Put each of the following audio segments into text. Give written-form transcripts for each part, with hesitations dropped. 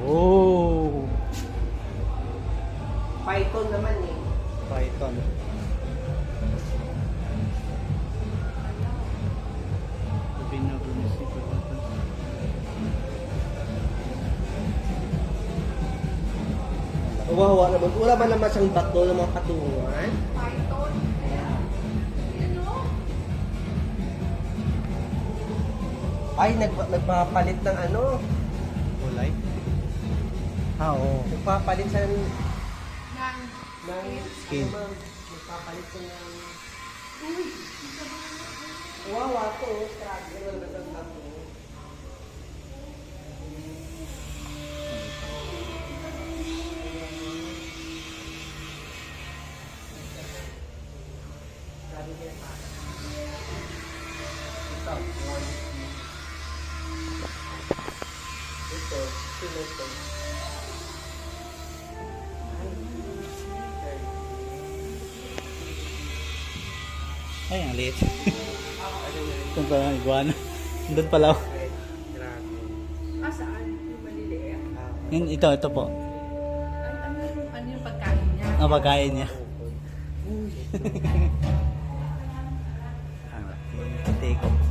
Oh! Python naman eh. Python. Wawa naman. Wala ba naman siyang bato ng mga patungan? Python. Ano? Ay, nagpapalit ng ano? Kulay? Ah, oo. Nagpapalit siya ng Nang Skin. Ano, ma'am? Nagpapalit siya ng... Wawa to. Grabe. Wala na siyang bato. Grabe niya. Ito. Ito. Sino ito? Ay, ang liit. Ito pa lang, iguana. Doon pala. Ay, grabe. saan? Yung maliliit. Yun, ito po. Ay, ano yung pagkain niya? Ang pagkain niya. Take off.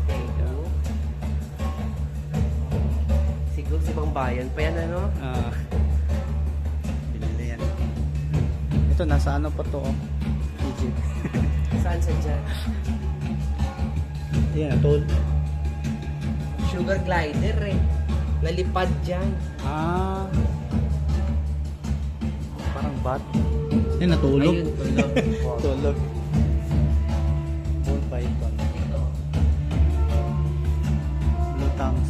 Siguro sa ibang bayan pa yan, ano? Pinili yan. Ito, nasa ano pa to? Egypt. Saan sa dyan? Yan, atoll. Sugar glider eh. Nalipad dyan. Parang bat. Yan, natulog. Ayun, tulog. Tulog. Ball python. Blue tongue